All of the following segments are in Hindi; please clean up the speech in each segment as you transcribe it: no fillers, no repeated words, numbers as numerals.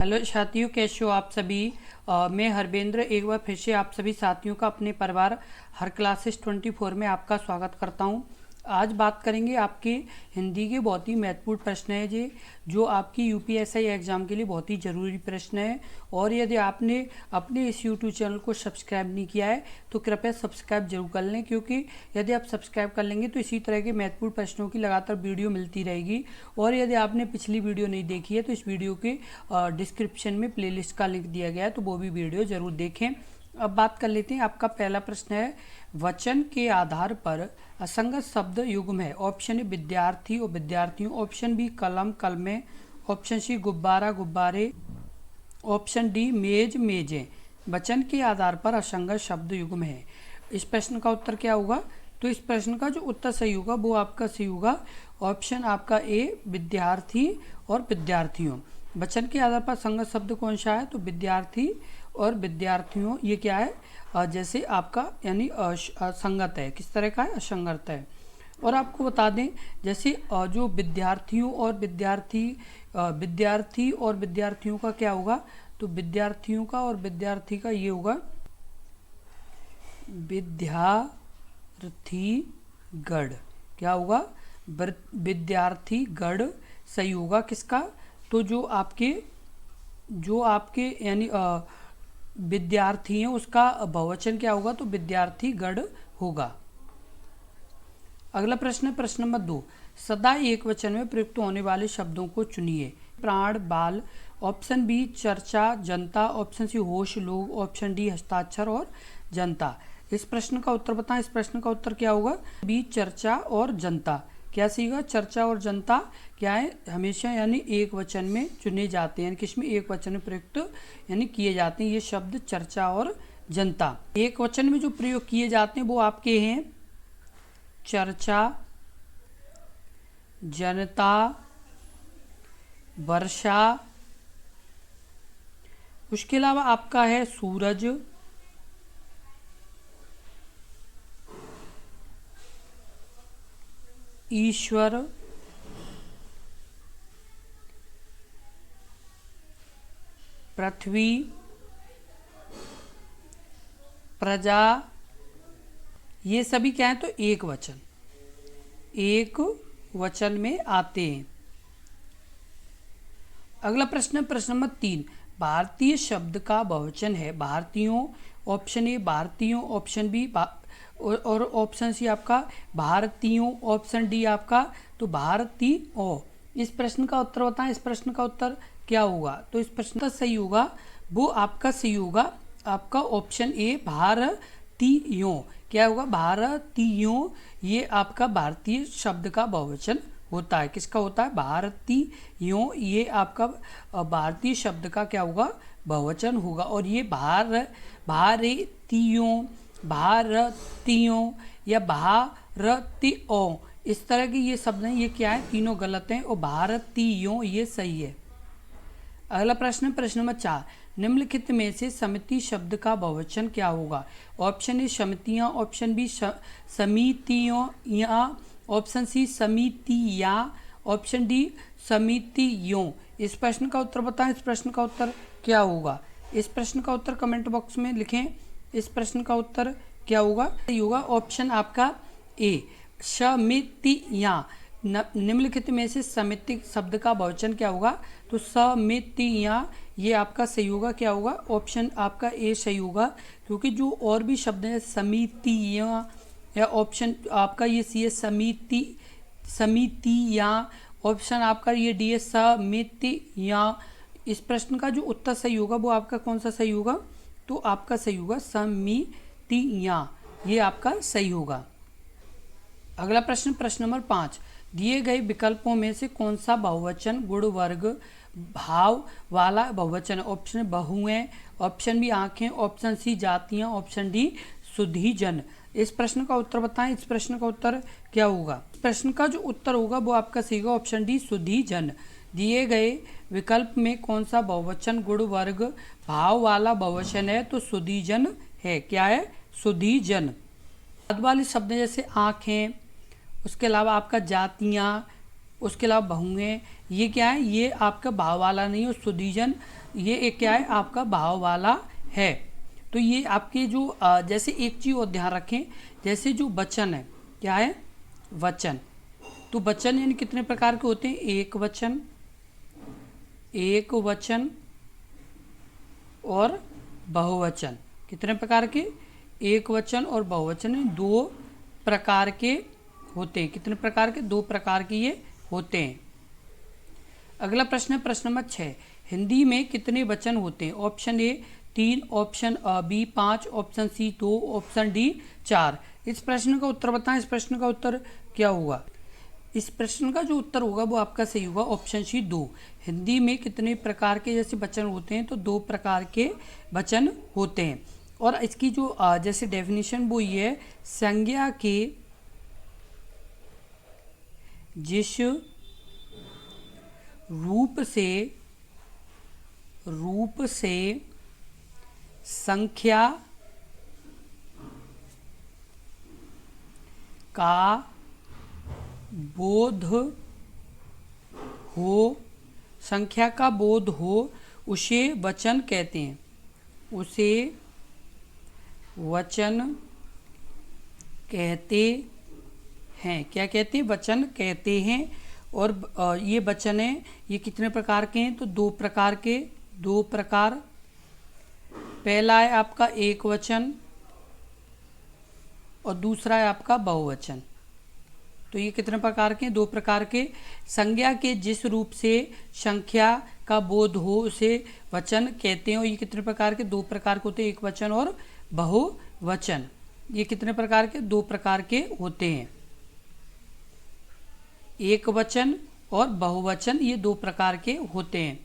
हेलो साथियों, कैसे हो आप सभी। मैं हरबेंद्र एक बार फिर से आप सभी साथियों का अपने परिवार हर क्लासेस 24 में आपका स्वागत करता हूं। आज बात करेंगे आपके हिंदी के बहुत ही महत्वपूर्ण प्रश्न है जी, जो आपकी यूपीएससी एग्ज़ाम के लिए बहुत ही ज़रूरी प्रश्न है। और यदि आपने अपने इस यूट्यूब चैनल को सब्सक्राइब नहीं किया है तो कृपया सब्सक्राइब जरूर कर लें, क्योंकि यदि आप सब्सक्राइब कर लेंगे तो इसी तरह के महत्वपूर्ण प्रश्नों की लगातार वीडियो मिलती रहेगी। और यदि आपने पिछली वीडियो नहीं देखी है तो इस वीडियो के डिस्क्रिप्शन में प्लेलिस्ट का लिंक दिया गया है, तो वो भी वीडियो ज़रूर देखें। अब बात कर लेते हैं। आपका पहला प्रश्न है, वचन के आधार पर असंगत शब्द युग्म है। ऑप्शन ए विद्यार्थी और विद्यार्थियों, ऑप्शन बी कलम कलमें, ऑप्शन सी गुब्बारा गुब्बारे, ऑप्शन डी मेज मेजें। वचन के आधार पर असंगत शब्द युग्म है। इस प्रश्न का उत्तर क्या होगा? तो इस प्रश्न का जो उत्तर सही होगा वो आपका सही होगा ऑप्शन आपका ए विद्यार्थी और विद्यार्थियों। वचन के आधार पर संगत शब्द कौन सा है? तो विद्यार्थी और विद्यार्थियों। ये क्या है? जैसे आपका यानी असंगत है। किस तरह का है? असंगत है। और आपको बता दें, जैसे जो विद्यार्थियों और विद्यार्थी और विद्यार्थियों का क्या होगा? तो विद्यार्थियों का और विद्यार्थी का ये होगा विद्यार्थीगण। क्या होगा? विद्यार्थीगण सही होगा। किसका? तो जो आपके यानी विद्यार्थी हैं उसका बहुवचन क्या होगा? तो विद्यार्थीगण होगा। अगला प्रश्न है प्रश्न नंबर 2। सदा एक वचन में प्रयुक्त होने वाले शब्दों को चुनिए। प्राण बाल, ऑप्शन बी चर्चा जनता, ऑप्शन सी होश लोग, ऑप्शन डी हस्ताक्षर और जनता। इस प्रश्न का उत्तर बताएं। इस प्रश्न का उत्तर क्या होगा? बी चर्चा और जनता। क्या सीगा? चर्चा और जनता क्या है? हमेशा यानी एक वचन में चुने जाते हैं। किसमें? एक वचन में प्रयुक्त यानी किए जाते हैं ये शब्द चर्चा और जनता। एक वचन में जो प्रयोग किए जाते हैं वो आपके हैं चर्चा, जनता, वर्षा, उसके अलावा आपका है सूरज, ईश्वर, पृथ्वी, प्रजा। ये सभी क्या है? तो एक वचन में आते हैं। अगला प्रश्न प्रश्न नंबर 3। भारतीय शब्द का बहुवचन है भारतीयों। ऑप्शन ए भारतीयों, ऑप्शन बी और ऑप्शन सी आपका भारतीयों, ऑप्शन डी आपका तो भारतीयों। इस प्रश्न का उत्तर बताएं। इस प्रश्न का उत्तर क्या होगा? तो इस प्रश्न का सही होगा वो आपका सही होगा आपका ऑप्शन ए भारतीयों। क्या होगा? भारतीयों। ये आपका भारतीय शब्द का बहुवचन होता है। किसका होता है? भारतीयों। ये आपका भारतीय शब्द का क्या होगा? बहुवचन होगा। और ये भारतीयों या भारतीयों इस तरह के ये शब्द हैं, ये क्या है? तीनों गलत हैं और भारतीयों ये सही है। अगला प्रश्न प्रश्न नंबर 4। निम्नलिखित में से समिति शब्द का बहुवचन क्या होगा? ऑप्शन ए समितियां, ऑप्शन बी समितियों या ऑप्शन सी समितियां, ऑप्शन डी समितियों। इस प्रश्न का उत्तर बताएं। इस प्रश्न का उत्तर क्या होगा? इस प्रश्न का उत्तर कमेंट बॉक्स में लिखें। इस प्रश्न का उत्तर क्या होगा? सही होगा ऑप्शन आपका ए समितियां। निम्नलिखित में से समिति शब्द का बहुवचन क्या होगा? तो समितियां। ये आपका सही होगा। क्या होगा? ऑप्शन आपका ए सही होगा, क्योंकि जो और भी शब्द हैं समितियां या ऑप्शन आपका ये सी है समितियां, ऑप्शन आपका ये डी है समितियां। इस प्रश्न का जो उत्तर सही होगा वो आपका कौन सा सही होगा? तो आपका सही होगा समितियां। ये आपका सही होगा। अगला प्रश्न प्रश्न नंबर 5। दिए गए विकल्पों में से कौन सा बहुवचन गुण वर्ग भाव वाला बहुवचन है? ऑप्शन बहुएं, ऑप्शन बी आंखें, ऑप्शन सी जातियां, ऑप्शन डी सुधीजन। इस प्रश्न का उत्तर बताएं। इस प्रश्न का उत्तर क्या होगा? इस प्रश्न का जो उत्तर होगा वो आपका सही होगा ऑप्शन डी सुधीजन। दिए गए विकल्प में कौन सा बहुवचन गुण वर्ग भाव वाला बहुवचन है? तो सुधीजन है। क्या है? सुधीजन। बाद वाले शब्द जैसे आंखें, उसके अलावा आपका जातियाँ, उसके अलावा बहुएं, ये क्या है? ये आपका भाव वाला नहीं है। सुधीजन ये एक क्या है, आपका भाव वाला है। तो ये आपके जो जैसे एक चीज़ और ध्यान रखें, जैसे जो वचन है, क्या है, वचन। तो वचन यानी कितने प्रकार के होते हैं, एक वचन, एक वचन और बहुवचन। कितने प्रकार के, एक वचन और बहुवचन, दो प्रकार के होते हैं। कितने प्रकार के, दो प्रकार के ये होते हैं। अगला प्रश्न है प्रश्न नंबर 6, हिंदी में कितने वचन होते हैं। Option A 3, option B 5, option C 2, option D 4। इस प्रश्न का उत्तर बताएं। इस प्रश्न का उत्तर क्या होगा। इस प्रश्न का जो उत्तर होगा वो आपका सही होगा, ऑप्शन सी 2। हिंदी में कितने प्रकार के जैसे वचन होते हैं, तो दो प्रकार के वचन होते हैं। और इसकी जो जैसे डेफिनेशन वो ये है, संज्ञा के जिस रूप से संख्या का बोध हो, संख्या का बोध हो, उसे वचन कहते हैं। उसे वचन कहते हैं। क्या कहते हैं, वचन कहते हैं। और ये वचन है, ये कितने प्रकार के हैं, तो दो प्रकार के, दो प्रकार। पहला है आपका एक वचन और दूसरा है आपका बहुवचन। तो ये कितने प्रकार के, दो प्रकार के। संज्ञा के जिस रूप से संख्या का बोध हो उसे वचन कहते हैं। और ये कितने प्रकार के, दो प्रकार के होते हैं, एक वचन और बहुवचन। ये कितने प्रकार के, दो प्रकार के होते हैं। एक वचन और बहुवचन, ये दो प्रकार के होते हैं।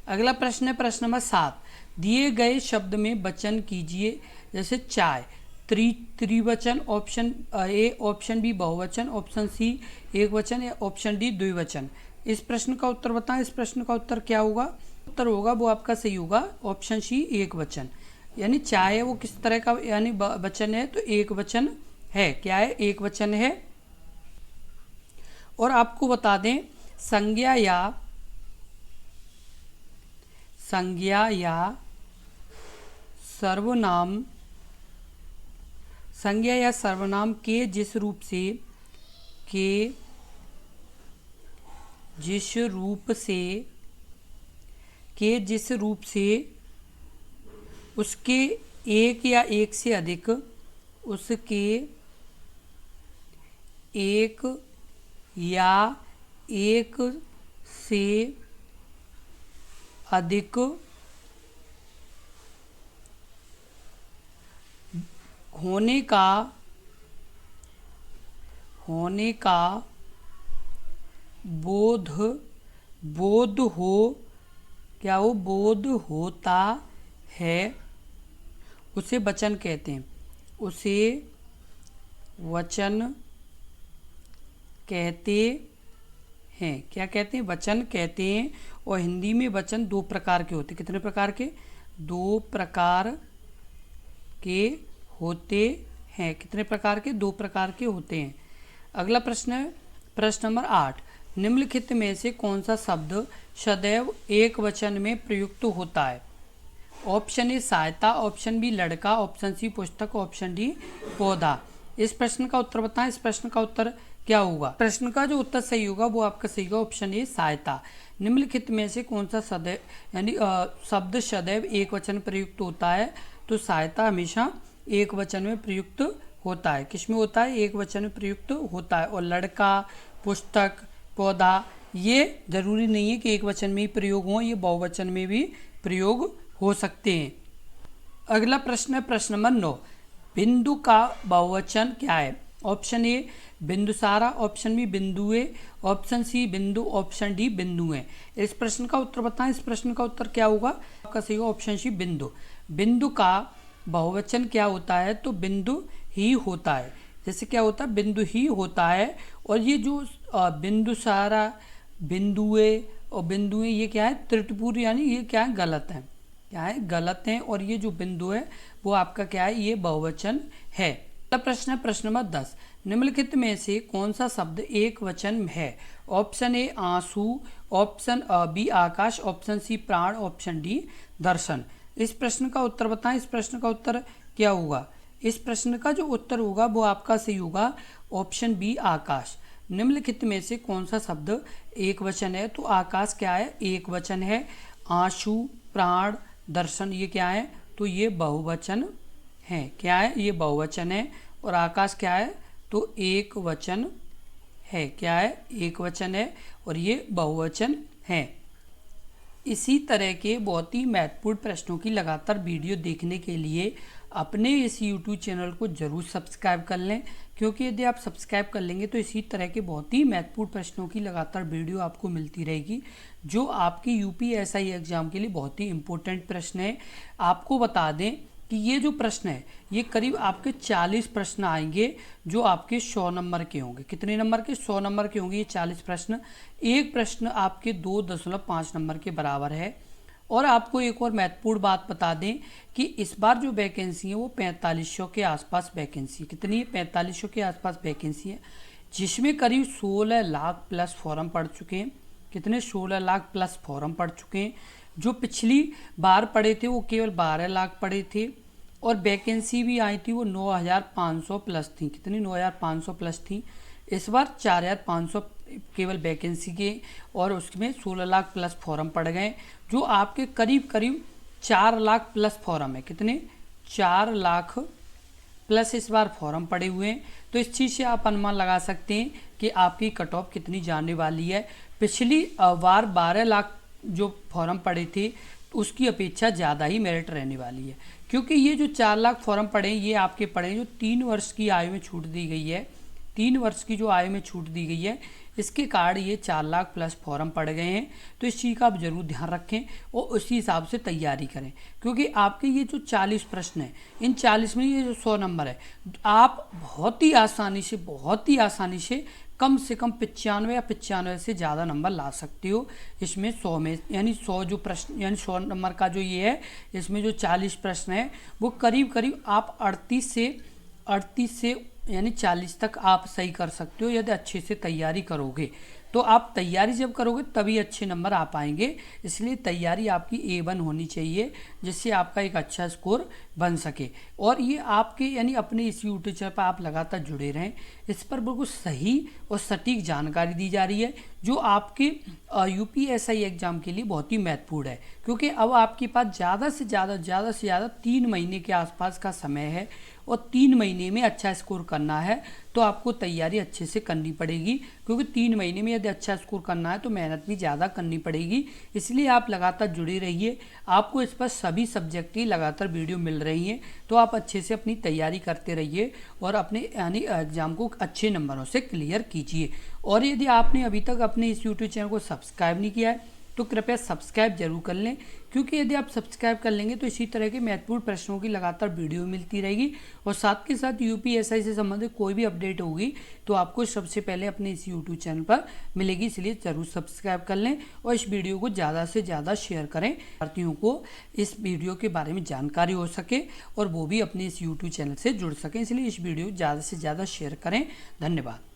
अगला प्रश्न है प्रश्न नंबर 7, दिए गए शब्द में वचन कीजिए। जैसे चाय, त्रिवचन, ऑप्शन ए, ऑप्शन बी बहुवचन, ऑप्शन सी एक वचन या ऑप्शन डी द्विवचन। इस प्रश्न का उत्तर बताएं। इस प्रश्न का उत्तर क्या होगा, उत्तर होगा वो आपका सही होगा, ऑप्शन सी एक वचन। यानी चाय है वो किस तरह का यानी वचन है, तो एक वचन है। क्या है, एक वचन है। और आपको बता दें, संज्ञा या सर्वनाम, संज्ञा या सर्वनाम के जिस रूप से उसके एक या एक से अधिक, उसके एक या एक से अधिक होने का बोध हो, क्या वो बोध होता है, उसे वचन कहते हैं। उसे वचन कहते हैं। क्या कहते हैं, वचन कहते हैं। और हिंदी में वचन दो प्रकार के होते हैं। कितने प्रकार के, दो प्रकार के होते हैं। कितने प्रकार के, दो प्रकार के होते हैं। अगला प्रश्न है प्रश्न नंबर 8, निम्नलिखित में से कौन सा शब्द सदैव एक वचन में प्रयुक्त होता है। ऑप्शन ए सहायता, ऑप्शन बी लड़का, ऑप्शन सी पुस्तक, ऑप्शन डी पौधा। इस प्रश्न का उत्तर बताएं। इस प्रश्न का उत्तर क्या होगा। प्रश्न का जो उत्तर सही होगा वो आपका सही होगा, ऑप्शन ए सहायता। निम्नलिखित में से कौन सा सदैव यानी शब्द सदैव एक वचन प्रयुक्त होता है, तो सहायता हमेशा एक वचन में प्रयुक्त होता है। किसमें होता है, एक वचन में प्रयुक्त होता है। और लड़का, पुस्तक, पौधा ये जरूरी नहीं है कि एक वचन में ही प्रयोग हो, ये बहुवचन में भी प्रयोग हो सकते हैं। अगला प्रश्न है प्रश्न नंबर 9, बिंदु का बहुवचन क्या है। ऑप्शन ए बिंदुसारा, ऑप्शन बी बिंदुए, ऑप्शन सी बिंदु, ऑप्शन डी बिंदुएं। इस प्रश्न का उत्तर बताएं। इस प्रश्न का उत्तर क्या होगा, आपका सही होगा ऑप्शन सी बिंदु। बिंदु का बहुवचन क्या होता है, तो बिंदु ही होता है। जैसे क्या होता है, बिंदु ही होता है। और ये जो बिंदुसारा, बिंदुए और बिंदुएं ये क्या है, त्रिपुर यानी ये क्या है, गलत है। क्या है, गलत है। और ये जो बिंदु है वो आपका क्या है, ये बहुवचन है। अगला प्रश्न है प्रश्न नंबर 10, निम्नलिखित में से कौन सा शब्द एक वचन है? ऑप्शन ए आंसू, ऑप्शन बी आकाश, ऑप्शन सी प्राण, ऑप्शन डी दर्शन। इस प्रश्न का उत्तर बताएं। इस प्रश्न का उत्तर क्या होगा? इस प्रश्न का जो उत्तर होगा वो आपका सही होगा ऑप्शन बी आकाश। निम्नलिखित में से कौन सा शब्द एक वचन है? तो आकाश क्या है? एक वचन है। आंसू, प्राण, दर्शन ये क्या है? तो ये बहुवचन है। क्या है? ये बहुवचन है। और आकाश क्या है? तो एक वचन है। क्या है? एक वचन है और ये बहुवचन है। इसी तरह के बहुत ही महत्वपूर्ण प्रश्नों की लगातार वीडियो देखने के लिए अपने इस YouTube चैनल को जरूर सब्सक्राइब कर लें, क्योंकि यदि आप सब्सक्राइब कर लेंगे तो इसी तरह के बहुत ही महत्वपूर्ण प्रश्नों की लगातार वीडियो आपको मिलती रहेगी, जो आपकी UPSI एग्जाम के लिए बहुत ही इम्पोर्टेंट प्रश्न है। आपको बता दें कि ये जो प्रश्न है ये करीब आपके 40 प्रश्न आएंगे, जो आपके 100 नंबर के होंगे। कितने नंबर के? 100 नंबर के होंगे ये 40 प्रश्न। एक प्रश्न आपके 2.5 नंबर के बराबर है। और आपको एक और महत्वपूर्ण बात बता दें कि इस बार जो वैकेंसी है वो 4500 के आसपास वैकेंसी। कितनी है? 4500 के आसपास वैकेंसी है, जिसमें करीब 16 लाख प्लस फॉर्म पड़ चुके हैं। कितने? 16 लाख प्लस फॉर्म पड़ चुके हैं। जो पिछली बार पड़े थे वो केवल 12 लाख पड़े थे, और वैकेंसी भी आई थी वो 9500 प्लस थी। कितनी? 9500 प्लस थी। इस बार 4500 केवल वैकेंसी के, और उसमें 16 लाख प्लस फॉर्म पड़ गए, जो आपके करीब करीब 4 लाख प्लस फॉर्म है। कितने? 4 लाख प्लस इस बार फॉर्म पड़े हुए हैं। तो इस चीज़ से आप अनुमान लगा सकते हैं कि आपकी कट ऑफ कितनी जाने वाली है। पिछली बार 12 लाख जो फॉर्म पड़े थे उसकी अपेक्षा ज़्यादा ही मेरिट रहने वाली है, क्योंकि ये जो 4 लाख फॉर्म पड़े ये आपके पड़े जो 3 वर्ष की आयु में छूट दी गई है। 3 वर्ष की जो आयु में छूट दी गई है, इसके कारण ये 4 लाख प्लस फॉर्म पड़ गए हैं। तो इस चीज़ का आप जरूर ध्यान रखें और उसी हिसाब से तैयारी करें, क्योंकि आपके ये जो 40 प्रश्न हैं, इन 40 में ये जो 100 नंबर है, आप बहुत ही आसानी से कम से कम 95 या 95 से ज़्यादा नंबर ला सकते हो इसमें 100 में। यानी 100 जो प्रश्न, यानी 100 नंबर का जो ये है, इसमें जो 40 प्रश्न है वो करीब करीब आप 38 से यानी 40 तक आप सही कर सकते हो, यदि अच्छे से तैयारी करोगे। तो आप तैयारी जब करोगे तभी अच्छे नंबर आ पाएंगे। इसलिए तैयारी आपकी A1 होनी चाहिए, जिससे आपका एक अच्छा स्कोर बन सके। और ये आपके यानी अपने इस यूट्यूब चैनल पर आप लगातार जुड़े रहें। इस पर बिल्कुल सही और सटीक जानकारी दी जा रही है, जो आपके UPSI एग्ज़ाम के लिए बहुत ही महत्वपूर्ण है, क्योंकि अब आपके पास ज़्यादा से ज़्यादा 3 महीने के आसपास का समय है, और 3 महीने में अच्छा स्कोर करना है तो आपको तैयारी अच्छे से करनी पड़ेगी, क्योंकि 3 महीने में यदि अच्छा स्कोर करना है तो मेहनत भी ज़्यादा करनी पड़ेगी। इसलिए आप लगातार जुड़े रहिए। आपको इस पर सभी सब्जेक्ट की लगातार वीडियो मिल रही हैं, तो आप अच्छे से अपनी तैयारी करते रहिए और अपने यानी एग्ज़ाम को अच्छे नंबरों से क्लियर कीजिए। और यदि आपने अभी तक अपने इस यूट्यूब चैनल को सब्सक्राइब नहीं किया है तो कृपया सब्सक्राइब जरूर कर लें, क्योंकि यदि आप सब्सक्राइब कर लेंगे तो इसी तरह के महत्वपूर्ण प्रश्नों की लगातार वीडियो मिलती रहेगी। और साथ के साथ UPSI से संबंधित कोई भी अपडेट होगी तो आपको सबसे पहले अपने इस YouTube चैनल पर मिलेगी। इसलिए ज़रूर सब्सक्राइब कर लें और इस वीडियो को ज़्यादा से ज़्यादा शेयर करें, विद्यार्थियों को इस वीडियो के बारे में जानकारी हो सके और वो भी अपने इस YouTube चैनल से जुड़ सकें। इसलिए इस वीडियो ज़्यादा से ज़्यादा शेयर करें। धन्यवाद।